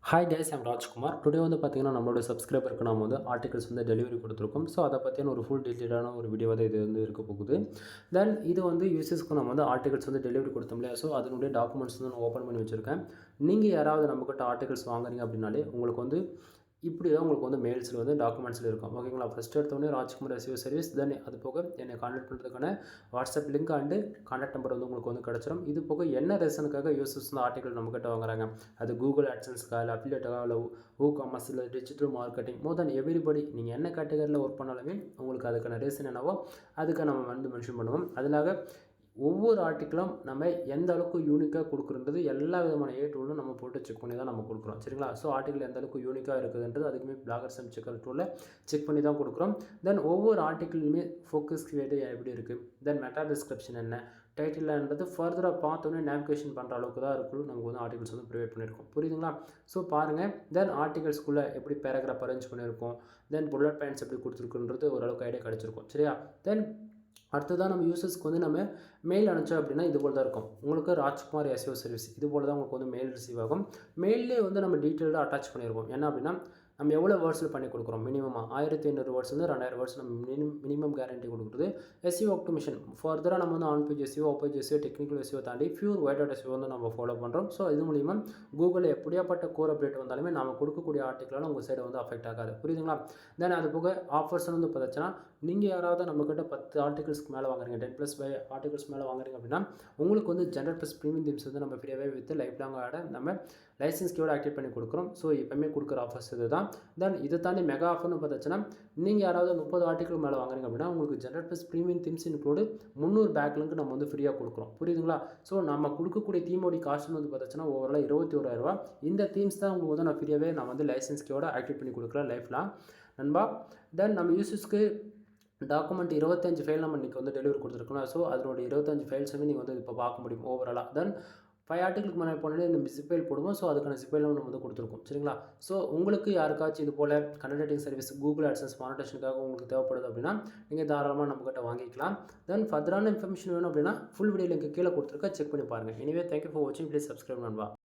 Hi guys, I'm Rajkumar. Today வந்து பார்த்தீங்கன்னா, நம்மளோட சப்ஸ்கிரைபருக்கு நம்ம வந்து ஆர்டிகல்ஸ் வந்து டெலிவரி கொடுத்துருக்கோம். ஸோ அதை பற்றின ஒரு ஃபுல் டீட்டெயிலான ஒரு வீடியோ தான் இது வந்து இருக்க போகுது. தென் இது வந்து யூசர்ஸ்க்கு நம்ம வந்து ஆர்டிகல்ஸ் வந்து டெலிவரி கொடுத்தோம் இல்லையா? ஸோ அதனுடைய டாக்குமெண்ட்ஸ் வந்து நான் ஓப்பன் பண்ணி வச்சுருக்கேன். நீங்கள் யாராவது நம்மக்கிட்ட ஆர்டிகல்ஸ் வாங்குறீங்க அப்படின்னாலே உங்களுக்கு வந்து இப்படி தான் உங்களுக்கு வந்து மெயில்ஸில் வந்து டாக்குமெண்ட்ஸில் இருக்கும். ஓகேங்களா? ஃபஸ்ட் எடுத்தோடனே ராஜ்குமார் எஸ்இஓ சர்வீஸ், தென் அது போக என்னை கான்டாக்ட் பண்ணுறதுக்கான WhatsApp link and contact number வந்து உங்களுக்கு வந்து கிடச்சிரும். இது போக என்ன ரீசனுக்காக யூசர்ஸ் வந்து ஆர்டிகல் நம்மக்கிட்ட வாங்குறாங்க, அது கூகுள் ஆட்சன்ஸ்க்காக இல்லை அஃபிலியேட்டாக இல்லை காமர்ஸ் இல்லை டிஜிட்டல் மார்க்கெட்டிங் மோர் தென் எவ்ரிபடி நீங்கள் என்ன கேட்டகரியில் ஒர்க் பண்ணாலுமே உங்களுக்கு அதுக்கான ரீசன் என்னவோ அதுக்கு நம்ம வந்து மென்ஷன் பண்ணுவோம். அதனால ஒவ்வொரு ஆர்டிக்கிளும் நம்ம எந்த அளவுக்கு யூனிக்காக கொடுக்குறது எல்லா விதமான டூலும் நம்ம போட்டு செக் பண்ணி தான் நம்ம கொடுக்குறோம். சரிங்களா? ஸோ ஆர்டிக்கல் எந்த அளவுக்கு யூனிக்காக இருக்குதுன்றது அதுக்குமே பிளாகர்ஸ் அண்ட் செக்கர் டூலில் செக் பண்ணி தான் கொடுக்குறோம். தென் ஒவ்வொரு ஆர்டிக்கிளுமே ஃபோக்கஸ் கிரியேட் எப்படி இருக்குது, தென் மெட்டா டிஸ்கிரிப்ஷன் என்ன, டைட்டில்ன்றது ஃபர்தராக பார்த்தோன்னே நேவிகேஷன் பண்ணுற அளவுக்கு தான் இருக்கும். நமக்கு வந்து ஆர்டிகல்ஸ் வந்து ப்ரிவேட் பண்ணியிருக்கோம். புரியுதுங்களா? ஸோ பாருங்கள். தென் ஆர்டிகல்ஸ்குள்ளே எப்படி பேராகிராஃப் அரேஞ்ச் பண்ணியிருக்கோம், தென் புல்லட் பாயிண்ட்ஸ் எப்படி கொடுத்துருக்குன்றது ஓரளவுக்கு ஐடியா கிடச்சிருக்கும். சரியா? தென் அடுத்ததான் நம்ம யூசர்ஸ்க்கு வந்து நம்ம மெயில் அனுப்பிச்சோம் அப்படின்னா இது போல் தான் இருக்கும். உங்களுக்கு ராஜ்குமார் எஸ்இஓ சர்வீஸ் இது போல் தான் உங்களுக்கு வந்து மெயில் ரிசீவ் ஆகும். மெயிலே வந்து நம்ம டீட்டெயில்டாக அட்டாச் பண்ணியிருக்கோம். என்ன அப்படின்னா நம்ம எவ்வளோ வேர்ட்ஸில் பண்ணி கொடுக்குறோம், மினிமமாக 1500 வேர்ட்ஸ்லேருந்து 2000 வேர்ட்ஸ் நம்ம மினிமம் கேரண்டி கொடுக்குறது. எஸ்இஓ ஆப்டிமேஷன் ஃபர்தராக நம்ம வந்து on page SEO, off page SEO, technical SEO தாண்டி பியூர் ஒயிட் அவுட் எஸ்இஓ வந்து நம்ம ஃபாலோ பண்ணுறோம். ஸோ இது மூலிமா கூகுளில் எப்படியாப்பட்ட கோர் அப்டேட் வந்தாலுமே நம்ம கொடுக்கக்கூடிய ஆர்டிக்கலால் உங்கள் சைடை வந்து அஃபெக்ட் ஆகாது. புரியுதுங்களா? தென் அது போக ஆஃபர்ஸ் வந்து பார்த்துச்சுன்னா நீங்கள் யாராவது நம்மக்கிட்ட 10 ஆர்டிகல்ஸ்க்கு மேலே வாங்குறீங்க, 10+ ஆர்டிகல்ஸ் மேலே வாங்குறீங்க அப்படின்னா உங்களுக்கு வந்து ஜென்ரல் ப்ளஸ் ப்ரீமியம் தீம்ஸ் வந்து நம்ம ஃப்ரீயாகவே வித் லைஃப் லாங் ஆட நம்ம லைசன்ஸ் கீயோட ஆக்டிவேட் பண்ணி கொடுக்குறோம். ஸோ எப்போயுமே கொடுக்குற ஆஃபர்ஸ் இது தான். தென் இதை தாண்டி மெகா ஆஃபர்னு பார்த்துச்சுன்னா நீங்கள் யாராவது 30 ஆர்டிகல் மேலே வாங்குறீங்க அப்படின்னா உங்களுக்கு general plus premium themes include 300 backlink நம்ம வந்து ஃப்ரீயாக கொடுக்குறோம். புரியுதுங்களா? ஸோ நம்ம கொடுக்கக்கூடிய தீமோடைய காஸ்ட் வந்து பார்த்துச்சுன்னா ஓவரால் 21,000 இந்த தீம்ஸ் தான் உங்களுக்கு வந்து நான் ஃப்ரீயாகவே நான் வந்து லைசன்ஸ் கீயோட ஆக்டிவேட் பண்ணி கொடுக்குறேன் லைஃப் லாங் நண்பா. தென் நம்ம யூசர்ஸ்க்கு டாக்குமெண்ட் 25 ஃபைல் நம்ம இன்றைக்கி வந்து டெலிவரி கொடுத்துருக்கோம். ஸோ அதனுடைய 25 ஃபைல்ஸுமே நீங்கள் வந்து இப்போ பார்க்க முடியும் ஓவராலாக. தென் 5 ஆர்டிகளுக்கு மேலே போனோடனே இந்த ஜிப்பைல் போடுவோம். ஸோ அதுக்கான ஜிப்பைலும் நம்ம வந்து கொடுத்துருக்கோம். சரிங்களா? ஸோ உங்களுக்கு யாருக்காச்சும் இது போல் கண்டென்ட் சர்வீஸ் கூகுள் ஆட்சன்ஸ் மானிட்டேஷனுக்காக உங்களுக்கு தேவைப்படுது அப்படின்னா நீங்கள் தாராளமாக நம்மக்கிட்ட வாங்கிக்கலாம். தென் ஃபர்தரான இன்ஃபர்மேஷன் வேணும் அப்படின்னா ஃபுல் வீடியோ லிங்க் கீழே கொடுத்துருக்க செக் பண்ணி பாருங்கள். எனிவே தேங்க்யூ ஃபார் வாட்சிங். ப்ளீஸ் சப்ஸ்கிரைப் நண்பா.